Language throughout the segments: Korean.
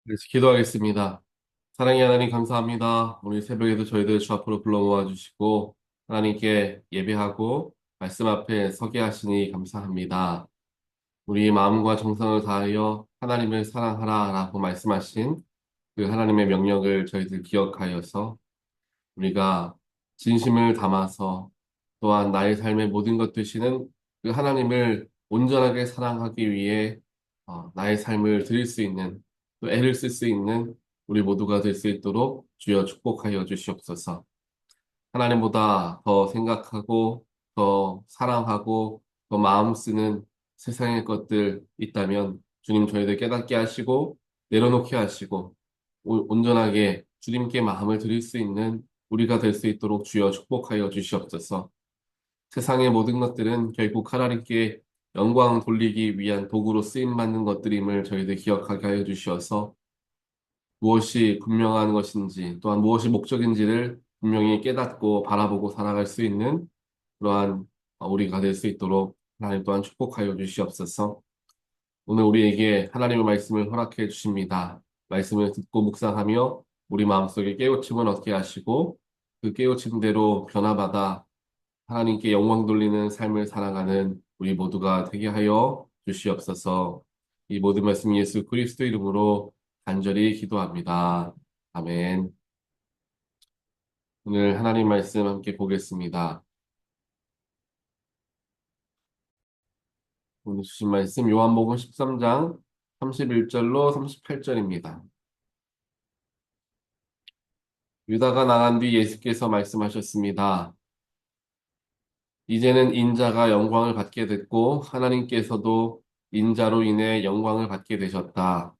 네, 기도하겠습니다. 사랑의 하나님 감사합니다. 오늘 새벽에도 저희들 주 앞으로 불러 모아 주시고 하나님께 예배하고 말씀 앞에 서게 하시니 감사합니다. 우리 마음과 정성을 다하여 하나님을 사랑하라라고 말씀하신 그 하나님의 명령을 저희들 기억하여서 우리가 진심을 담아서 또한 나의 삶의 모든 것 되시는 그 하나님을 온전하게 사랑하기 위해 나의 삶을 드릴 수 있는 또 애를 쓸 수 있는 우리 모두가 될 수 있도록 주여 축복하여 주시옵소서. 하나님보다 더 생각하고 더 사랑하고 더 마음 쓰는 세상의 것들 있다면 주님 저희들 깨닫게 하시고 내려놓게 하시고 온전하게 주님께 마음을 드릴 수 있는 우리가 될 수 있도록 주여 축복하여 주시옵소서. 세상의 모든 것들은 결국 하나님께 영광 돌리기 위한 도구로 쓰임받는 것들임을 저희들 기억하게 하여 주시어서 무엇이 분명한 것인지 또한 무엇이 목적인지를 분명히 깨닫고 바라보고 살아갈 수 있는 그러한 우리가 될 수 있도록 하나님 또한 축복하여 주시옵소서. 오늘 우리에게 하나님의 말씀을 허락해 주십니다. 말씀을 듣고 묵상하며 우리 마음속에 깨우침을 얻게 하시고 그 깨우침대로 변화받아 하나님께 영광 돌리는 삶을 살아가는 우리 모두가 되게 하여 주시옵소서. 이 모든 말씀 예수 그리스도 이름으로 간절히 기도합니다. 아멘. 오늘 하나님 말씀 함께 보겠습니다. 오늘 주신 말씀 요한복음 13장 31절로 38절입니다. 유다가 나간 뒤 예수께서 말씀하셨습니다. 이제는 인자가 영광을 받게 됐고 하나님께서도 인자로 인해 영광을 받게 되셨다.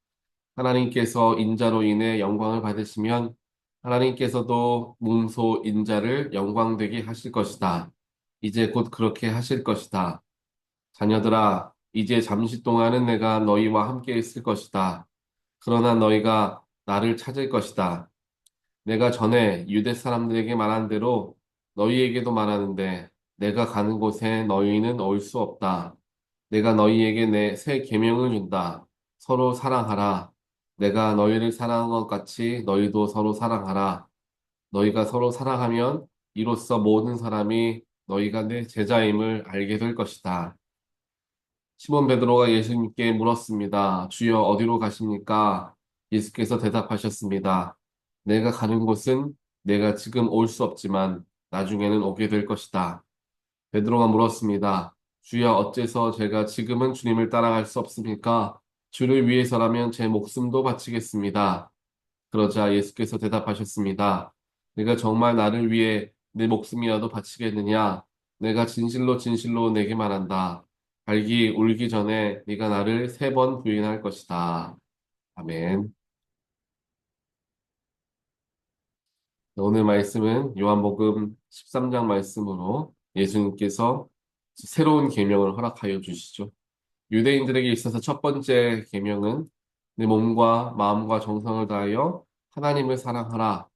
하나님께서 인자로 인해 영광을 받으시면 하나님께서도 몸소 인자를 영광되게 하실 것이다. 이제 곧 그렇게 하실 것이다. 자녀들아, 이제 잠시 동안은 내가 너희와 함께 있을 것이다. 그러나 너희가 나를 찾을 것이다. 내가 전에 유대 사람들에게 말한 대로 너희에게도 말하는데 내가 가는 곳에 너희는 올 수 없다. 내가 너희에게 내 새 계명을 준다. 서로 사랑하라. 내가 너희를 사랑한 것 같이 너희도 서로 사랑하라. 너희가 서로 사랑하면 이로써 모든 사람이 너희가 내 제자임을 알게 될 것이다. 시몬 베드로가 예수님께 물었습니다. 주여 어디로 가십니까? 예수께서 대답하셨습니다. 내가 가는 곳은 내가 지금 올 수 없지만 나중에는 오게 될 것이다. 베드로가 물었습니다. 주여 어째서 제가 지금은 주님을 따라갈 수 없습니까? 주를 위해서라면 제 목숨도 바치겠습니다. 그러자 예수께서 대답하셨습니다. 내가 정말 나를 위해 내 목숨이라도 바치겠느냐? 내가 진실로 진실로 내게 말한다. 갈기 울기 전에 네가 나를 3번 부인할 것이다. 아멘. 오늘 말씀은 요한복음 13장 말씀으로 예수님께서 새로운 계명을 허락하여 주시죠. 유대인들에게 있어서 첫 번째 계명은 내 몸과 마음과 정성을 다하여 하나님을 사랑하라.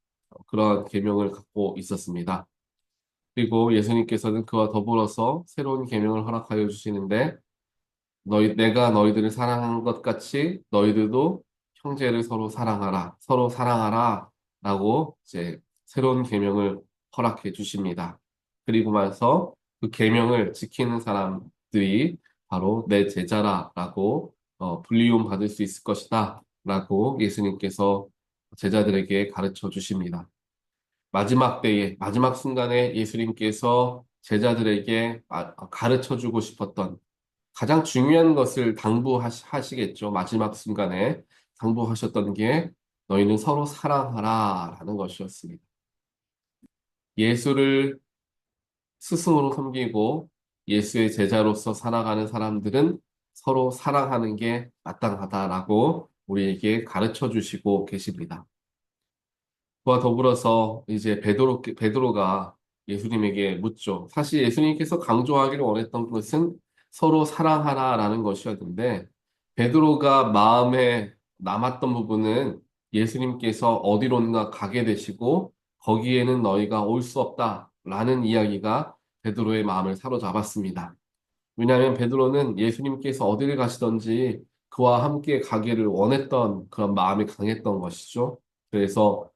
그런 계명을 갖고 있었습니다. 그리고 예수님께서는 그와 더불어서 새로운 계명을 허락하여 주시는데 내가 너희들을 사랑한 것 같이 너희들도 형제를 서로 사랑하라. 서로 사랑하라. 라고 이제 새로운 계명을 허락해 주십니다. 그리고 나서 그 계명을 지키는 사람들이 바로 내 제자라라고 불리움 받을 수 있을 것이다. 라고 예수님께서 제자들에게 가르쳐 주십니다. 마지막 때에, 마지막 순간에 예수님께서 제자들에게 가르쳐 주고 싶었던 가장 중요한 것을 당부하시겠죠. 마지막 순간에 당부하셨던 게 너희는 서로 사랑하라 라는 것이었습니다. 예수를 스승으로 섬기고 예수의 제자로서 살아가는 사람들은 서로 사랑하는 게 마땅하다라고 우리에게 가르쳐 주시고 계십니다. 그와 더불어서 이제 베드로가 예수님에게 묻죠. 사실 예수님께서 강조하기를 원했던 것은 서로 사랑하라라는 것이었는데 베드로가 마음에 남았던 부분은 예수님께서 어디론가 가게 되시고 거기에는 너희가 올 수 없다라는 이야기가 베드로의 마음을 사로잡았습니다. 왜냐하면 베드로는 예수님께서 어디를 가시던지 그와 함께 가기를 원했던 그런 마음이 강했던 것이죠. 그래서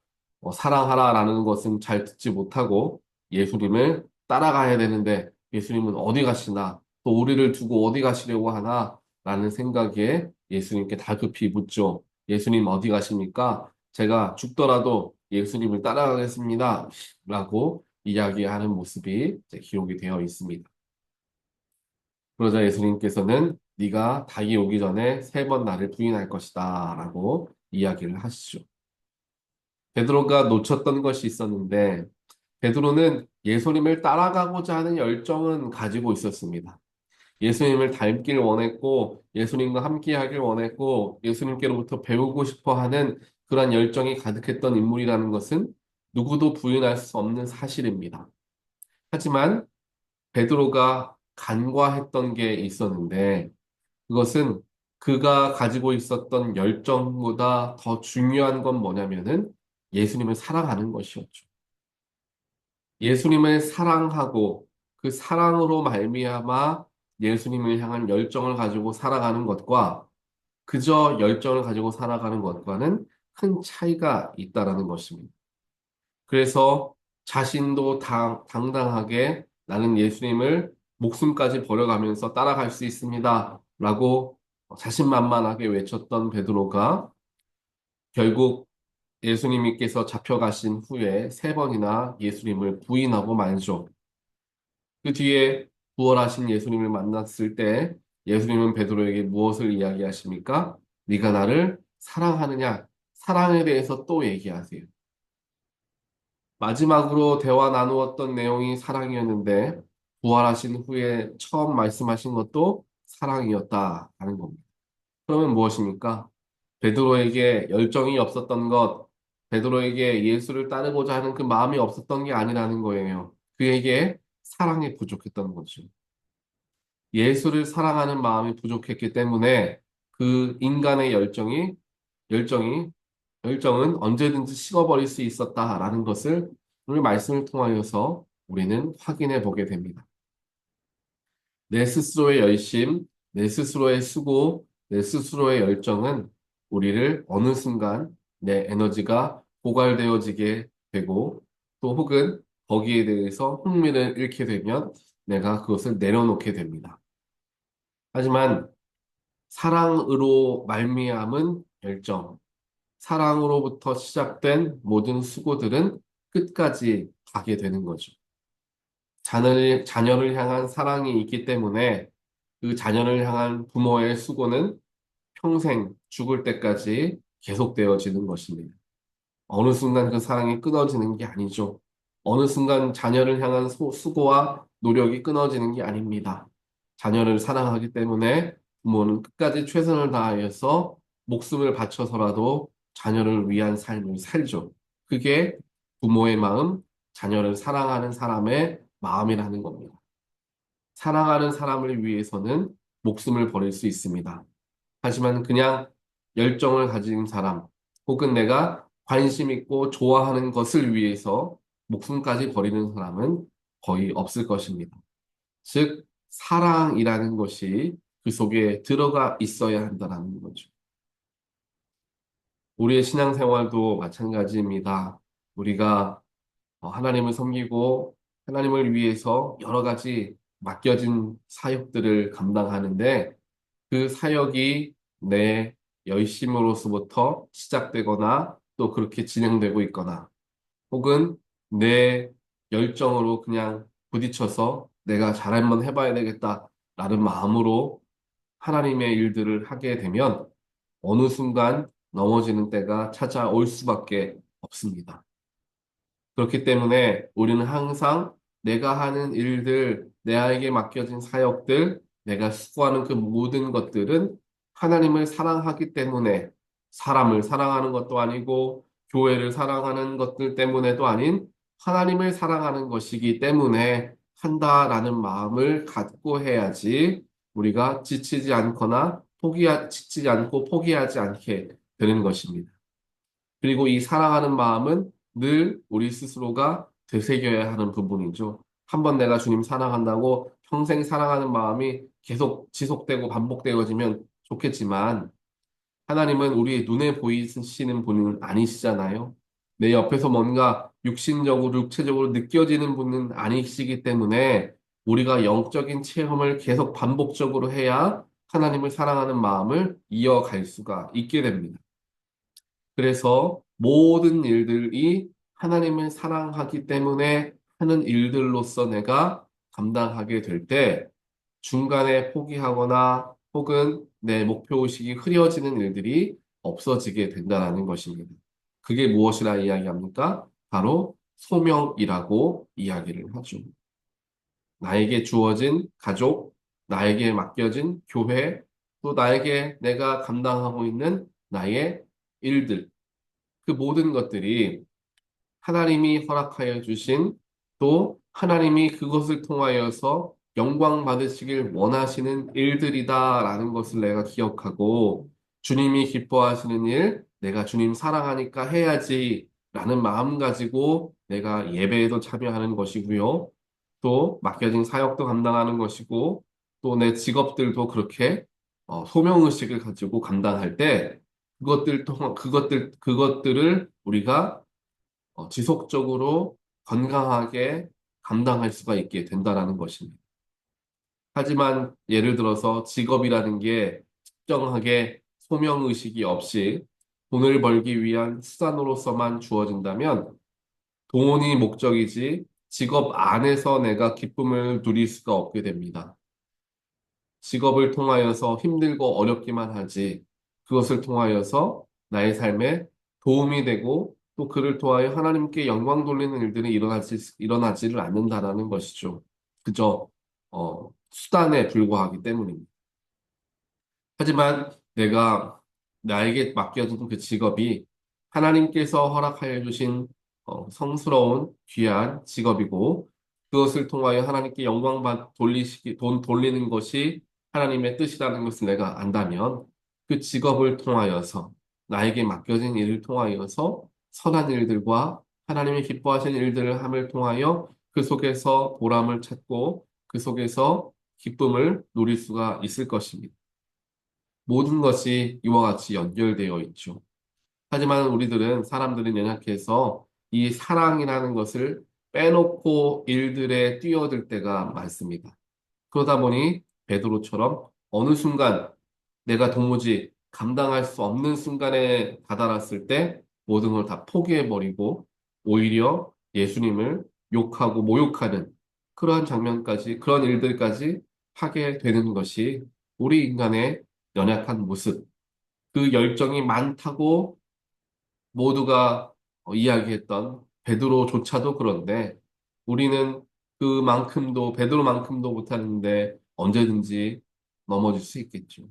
사랑하라라는 것은 잘 듣지 못하고 예수님을 따라가야 되는데 예수님은 어디 가시나 또 우리를 두고 어디 가시려고 하나 라는 생각에 예수님께 다급히 묻죠. 예수님 어디 가십니까? 제가 죽더라도 예수님을 따라가겠습니다. 라고 이야기하는 모습이 이제 기록이 되어 있습니다. 그러자 예수님께서는 네가 닭이 오기 전에 세 번 나를 부인할 것이다 라고 이야기를 하시죠. 베드로가 놓쳤던 것이 있었는데 베드로는 예수님을 따라가고자 하는 열정은 가지고 있었습니다. 예수님을 닮길 원했고 예수님과 함께하길 원했고 예수님께로부터 배우고 싶어 하는 그러한 열정이 가득했던 인물이라는 것은 누구도 부인할 수 없는 사실입니다. 하지만 베드로가 간과했던 게 있었는데 그것은 그가 가지고 있었던 열정보다 더 중요한 건 뭐냐면은 예수님을 사랑하는 것이었죠. 예수님을 사랑하고 그 사랑으로 말미암아 예수님을 향한 열정을 가지고 살아가는 것과 그저 열정을 가지고 살아가는 것과는 큰 차이가 있다라는 것입니다. 그래서 자신도 당당하게 나는 예수님을 목숨까지 버려가면서 따라갈 수 있습니다. 라고 자신만만하게 외쳤던 베드로가 결국 예수님께서 잡혀가신 후에 세 번이나 예수님을 부인하고 말죠. 그 뒤에 부활하신 예수님을 만났을 때 예수님은 베드로에게 무엇을 이야기하십니까? 네가 나를 사랑하느냐? 사랑에 대해서 또 얘기하세요. 마지막으로 대화 나누었던 내용이 사랑이었는데 부활하신 후에 처음 말씀하신 것도 사랑이었다라는 겁니다. 그러면 무엇입니까? 베드로에게 열정이 없었던 것, 베드로에게 예수를 따르고자 하는 그 마음이 없었던 게 아니라는 거예요. 그에게 사랑이 부족했던 거죠. 예수를 사랑하는 마음이 부족했기 때문에 그 인간의 열정이, 열정은 언제든지 식어버릴 수 있었다라는 것을 오늘 말씀을 통하여서 우리는 확인해 보게 됩니다. 내 스스로의 열심, 내 스스로의 수고, 내 스스로의 열정은 우리를 어느 순간 내 에너지가 고갈되어지게 되고 또 혹은 거기에 대해서 흥미를 잃게 되면 내가 그것을 내려놓게 됩니다. 하지만 사랑으로 말미암은 열정, 사랑으로부터 시작된 모든 수고들은 끝까지 가게 되는 거죠. 자녀를 향한 사랑이 있기 때문에 그 자녀를 향한 부모의 수고는 평생 죽을 때까지 계속되어지는 것입니다. 어느 순간 그 사랑이 끊어지는 게 아니죠. 어느 순간 자녀를 향한 수고와 노력이 끊어지는 게 아닙니다. 자녀를 사랑하기 때문에 부모는 끝까지 최선을 다하여서 목숨을 바쳐서라도 자녀를 위한 삶을 살죠. 그게 부모의 마음, 자녀를 사랑하는 사람의 마음이라는 겁니다. 사랑하는 사람을 위해서는 목숨을 버릴 수 있습니다. 하지만 그냥 열정을 가진 사람, 혹은 내가 관심 있고 좋아하는 것을 위해서 목숨까지 버리는 사람은 거의 없을 것입니다. 즉, 사랑이라는 것이 그 속에 들어가 있어야 한다는 거죠. 우리의 신앙생활도 마찬가지입니다. 우리가 하나님을 섬기고 하나님을 위해서 여러 가지 맡겨진 사역들을 감당하는데 그 사역이 내 열심으로서부터 시작되거나 또 그렇게 진행되고 있거나 혹은 내 열정으로 그냥 부딪혀서 내가 잘 한번 해봐야 되겠다라는 마음으로 하나님의 일들을 하게 되면 어느 순간 넘어지는 때가 찾아올 수밖에 없습니다. 그렇기 때문에 우리는 항상 내가 하는 일들, 내에게 맡겨진 사역들, 내가 수고하는 그 모든 것들은 하나님을 사랑하기 때문에 사람을 사랑하는 것도 아니고 교회를 사랑하는 것들 때문에도 아닌 하나님을 사랑하는 것이기 때문에 한다라는 마음을 갖고 해야지 우리가 지치지 않고 포기하지 않게 되는 것입니다. 그리고 이 사랑하는 마음은 늘 우리 스스로가 되새겨야 하는 부분이죠. 한번 내가 주님 사랑한다고 평생 사랑하는 마음이 계속 지속되고 반복되어지면 좋겠지만 하나님은 우리 눈에 보이시는 분은 아니시잖아요. 내 옆에서 뭔가 육신적으로, 육체적으로 느껴지는 분은 아니시기 때문에 우리가 영적인 체험을 계속 반복적으로 해야 하나님을 사랑하는 마음을 이어갈 수가 있게 됩니다. 그래서 모든 일들이 하나님을 사랑하기 때문에 하는 일들로서 내가 감당하게 될 때 중간에 포기하거나 혹은 내 목표의식이 흐려지는 일들이 없어지게 된다는 것입니다. 그게 무엇이라 이야기합니까? 바로 소명이라고 이야기를 하죠. 나에게 주어진 가족, 나에게 맡겨진 교회, 또 나에게 내가 감당하고 있는 나의 일들, 그 모든 것들이 하나님이 허락하여 주신 또 하나님이 그것을 통하여서 영광 받으시길 원하시는 일들이다라는 것을 내가 기억하고 주님이 기뻐하시는 일, 내가 주님 사랑하니까 해야지 라는 마음 가지고 내가 예배에도 참여하는 것이고요. 또 맡겨진 사역도 감당하는 것이고 또 내 직업들도 그렇게 소명의식을 가지고 감당할 때 그것들을 우리가 지속적으로 건강하게 감당할 수가 있게 된다라는 것입니다. 하지만 예를 들어서 직업이라는 게 특정하게 소명의식이 없이 돈을 벌기 위한 수단으로서만 주어진다면 돈이 목적이지 직업 안에서 내가 기쁨을 누릴 수가 없게 됩니다. 직업을 통하여서 힘들고 어렵기만 하지 그것을 통하여서 나의 삶에 도움이 되고 또 그를 통하여 하나님께 영광 돌리는 일들이 일어나지를 않는다라는 것이죠. 그저 수단에 불과하기 때문입니다. 하지만 내가 나에게 맡겨진 그 직업이 하나님께서 허락하여 주신 성스러운 귀한 직업이고 그것을 통하여 하나님께 돈 돌리는 것이 하나님의 뜻이라는 것을 내가 안다면 그 직업을 통하여서 나에게 맡겨진 일을 통하여서 선한 일들과 하나님이 기뻐하시는 일들을 함을 통하여 그 속에서 보람을 찾고 그 속에서 기쁨을 누릴 수가 있을 것입니다. 모든 것이 이와 같이 연결되어 있죠. 하지만 사람들은 연약해서 이 사랑이라는 것을 빼놓고 일들에 뛰어들 때가 많습니다. 그러다 보니 베드로처럼 어느 순간 내가 도무지 감당할 수 없는 순간에 다다랐을 때 모든 걸 다 포기해버리고 오히려 예수님을 욕하고 모욕하는 그런 일들까지 하게 되는 것이 우리 인간의 연약한 모습, 그 열정이 많다고 모두가 이야기했던 베드로조차도 그런데 우리는 베드로만큼도 못하는데 언제든지 넘어질 수 있겠죠.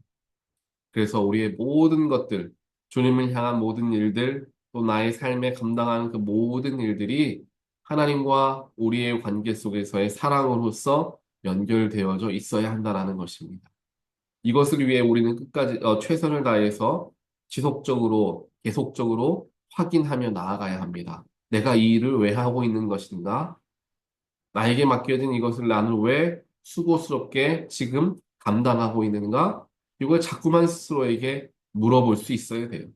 그래서 우리의 모든 것들, 주님을 향한 모든 일들, 또 나의 삶에 감당하는 그 모든 일들이 하나님과 우리의 관계 속에서의 사랑으로서 연결되어져 있어야 한다는 것입니다. 이것을 위해 우리는 끝까지 최선을 다해서 지속적으로, 계속적으로 확인하며 나아가야 합니다. 내가 이 일을 왜 하고 있는 것인가? 나에게 맡겨진 이것을 나는 왜 수고스럽게 지금 감당하고 있는가? 이걸 자꾸만 스스로에게 물어볼 수 있어야 돼요.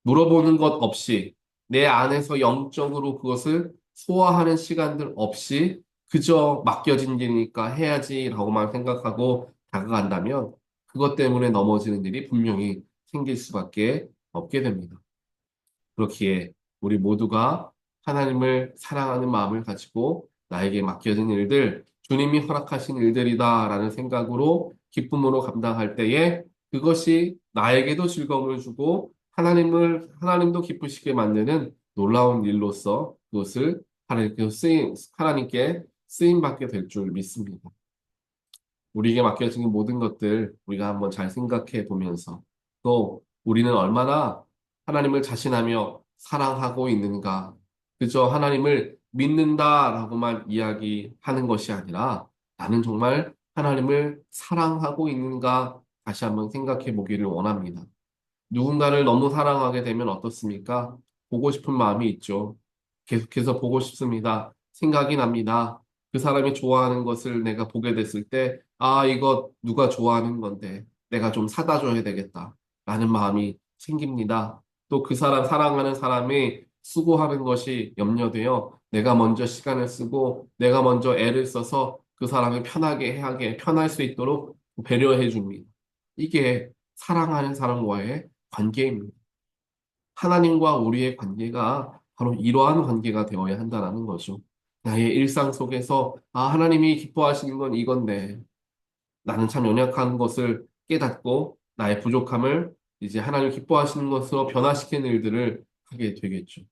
물어보는 것 없이 내 안에서 영적으로 그것을 소화하는 시간들 없이 그저 맡겨진 일이니까 해야지라고만 생각하고 다가간다면 그것 때문에 넘어지는 일이 분명히 생길 수밖에 없게 됩니다. 그렇기에 우리 모두가 하나님을 사랑하는 마음을 가지고 나에게 맡겨진 일들, 주님이 허락하신 일들이다라는 생각으로 기쁨으로 감당할 때에 그것이 나에게도 즐거움을 주고 하나님도 기쁘시게 만드는 놀라운 일로서 그것을 하나님께 쓰임 받게 될 줄 믿습니다. 우리에게 맡겨진 모든 것들 우리가 한번 잘 생각해 보면서 또 우리는 얼마나 하나님을 자신하며 사랑하고 있는가. 그저 하나님을 믿는다라고만 이야기하는 것이 아니라 나는 정말 하나님을 사랑하고 있는가 다시 한번 생각해 보기를 원합니다. 누군가를 너무 사랑하게 되면 어떻습니까? 보고 싶은 마음이 있죠. 계속해서 보고 싶습니다. 생각이 납니다. 그 사람이 좋아하는 것을 내가 보게 됐을 때, 아, 이거 누가 좋아하는 건데. 내가 좀 사다 줘야 되겠다. 라는 마음이 생깁니다. 또 그 사람, 사랑하는 사람이 수고하는 것이 염려되어 내가 먼저 시간을 쓰고 내가 먼저 애를 써서 그 사람을 편할 수 있도록 배려해 줍니다. 이게 사랑하는 사람과의 관계입니다. 하나님과 우리의 관계가 바로 이러한 관계가 되어야 한다는 거죠. 나의 일상 속에서, 하나님이 기뻐하시는 건 이건데, 나는 참 연약한 것을 깨닫고, 나의 부족함을 이제 하나님 기뻐하시는 것으로 변화시키는 일들을 하게 되겠죠.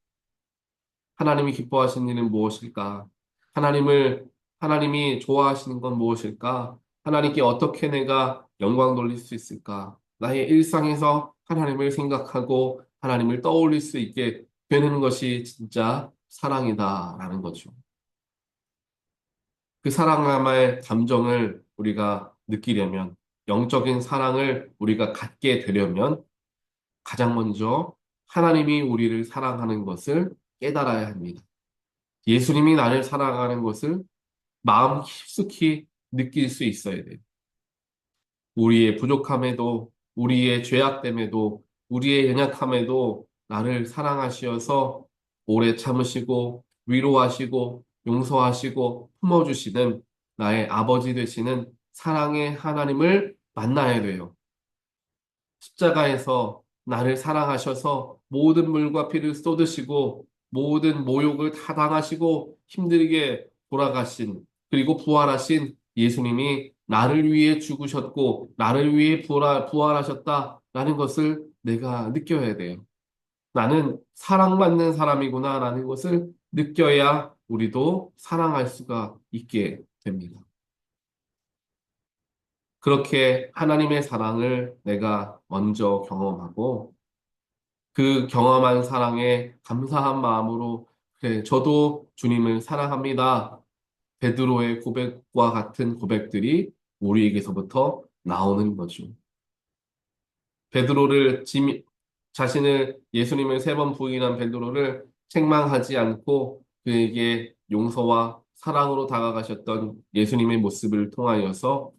하나님이 기뻐하시는 일은 무엇일까? 하나님이 좋아하시는 건 무엇일까? 하나님께 어떻게 내가 영광 돌릴 수 있을까? 나의 일상에서 하나님을 생각하고 하나님을 떠올릴 수 있게 되는 것이 진짜 사랑이다라는 거죠. 그 사랑함의 감정을 우리가 느끼려면, 영적인 사랑을 우리가 갖게 되려면 가장 먼저 하나님이 우리를 사랑하는 것을 깨달아야 합니다. 예수님이 나를 사랑하는 것을 마음 깊숙이 느낄 수 있어야 돼요. 우리의 부족함에도, 우리의 죄악됨에도, 우리의 연약함에도 나를 사랑하시어서 오래 참으시고, 위로하시고, 용서하시고, 품어주시는 나의 아버지 되시는 사랑의 하나님을 만나야 돼요. 십자가에서 나를 사랑하셔서 모든 물과 피를 쏟으시고 모든 모욕을 다 당하시고 힘들게 돌아가신 그리고 부활하신 예수님이 나를 위해 죽으셨고 나를 위해 부활하셨다라는 것을 내가 느껴야 돼요. 나는 사랑받는 사람이구나라는 것을 느껴야 우리도 사랑할 수가 있게 됩니다. 그렇게 하나님의 사랑을 내가 먼저 경험하고 그 경험한 사랑에 감사한 마음으로 그래, 저도 주님을 사랑합니다. 베드로의 고백과 같은 고백들이 우리에게서부터 나오는 거죠. 베드로를 자신을 예수님을 3번 부인한 베드로를 책망하지 않고 그에게 용서와 사랑으로 다가가셨던 예수님의 모습을 통하여서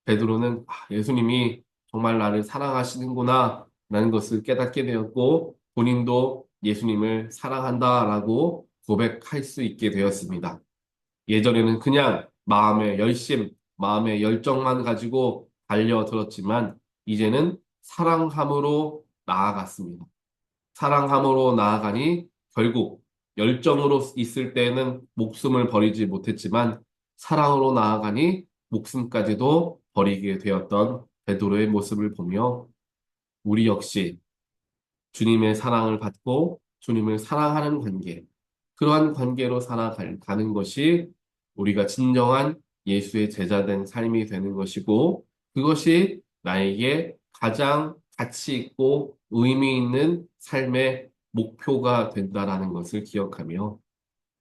베드로는 예수님이 정말 나를 사랑하시는구나 라는 것을 깨닫게 되었고 본인도 예수님을 사랑한다라고 고백할 수 있게 되었습니다. 예전에는 그냥 마음의 열심, 마음의 열정만 가지고 달려들었지만 이제는 사랑함으로 나아갔습니다. 사랑함으로 나아가니 결국 열정으로 있을 때는 목숨을 버리지 못했지만 사랑으로 나아가니 목숨까지도 버리게 되었던 베드로의 모습을 보며 우리 역시 주님의 사랑을 받고 주님을 사랑하는 관계, 그러한 관계로 살아가는 것이 우리가 진정한 예수의 제자된 삶이 되는 것이고 그것이 나에게 가장 가치 있고 의미 있는 삶의 목표가 된다라는 것을 기억하며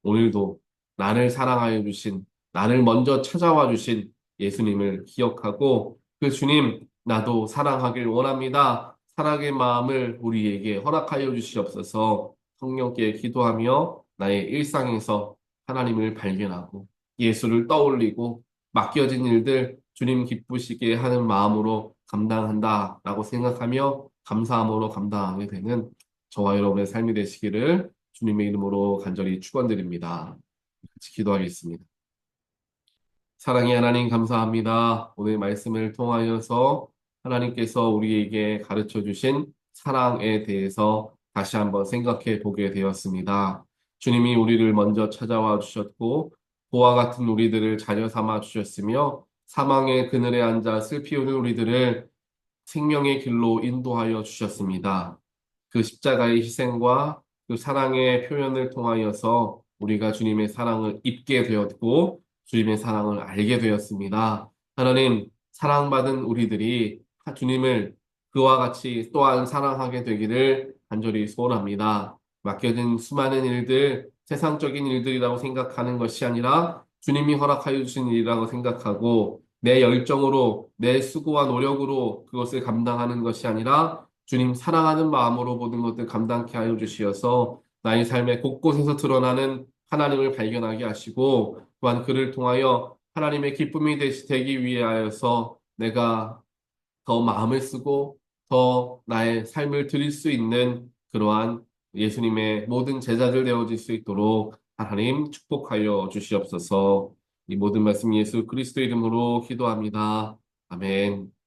오늘도 나를 사랑하여 주신, 나를 먼저 찾아와 주신 예수님을 기억하고 그 주님, 나도 사랑하길 원합니다. 사랑의 마음을 우리에게 허락하여 주시옵소서 성령께 기도하며 나의 일상에서 하나님을 발견하고 예수를 떠올리고 맡겨진 일들 주님 기쁘시게 하는 마음으로 감당한다라고 생각하며 감사함으로 감당하게 되는 저와 여러분의 삶이 되시기를 주님의 이름으로 간절히 축원드립니다. 같이 기도하겠습니다. 사랑의 하나님 감사합니다. 오늘 말씀을 통하여서 하나님께서 우리에게 가르쳐 주신 사랑에 대해서 다시 한번 생각해 보게 되었습니다. 주님이 우리를 먼저 찾아와 주셨고 고와 같은 우리들을 자녀 삼아 주셨으며 사망의 그늘에 앉아 슬피 우는 우리들을 생명의 길로 인도하여 주셨습니다. 그 십자가의 희생과 그 사랑의 표현을 통하여서 우리가 주님의 사랑을 입게 되었고 주님의 사랑을 알게 되었습니다. 하나님, 사랑받은 우리들이 주님을 그와 같이 또한 사랑하게 되기를 간절히 소원합니다. 맡겨진 수많은 일들, 세상적인 일들이라고 생각하는 것이 아니라 주님이 허락하여 주신 일이라고 생각하고 내 열정으로, 내 수고와 노력으로 그것을 감당하는 것이 아니라 주님 사랑하는 마음으로 모든 것들 감당케 하여 주시어서 나의 삶의 곳곳에서 드러나는 하나님을 발견하게 하시고 또한 그를 통하여 하나님의 기쁨이 되기 위하여서 내가 더 마음을 쓰고 더 나의 삶을 드릴 수 있는 그러한 예수님의 모든 제자들 되어질 수 있도록 하나님 축복하여 주시옵소서. 이 모든 말씀 예수 그리스도 이름으로 기도합니다. 아멘.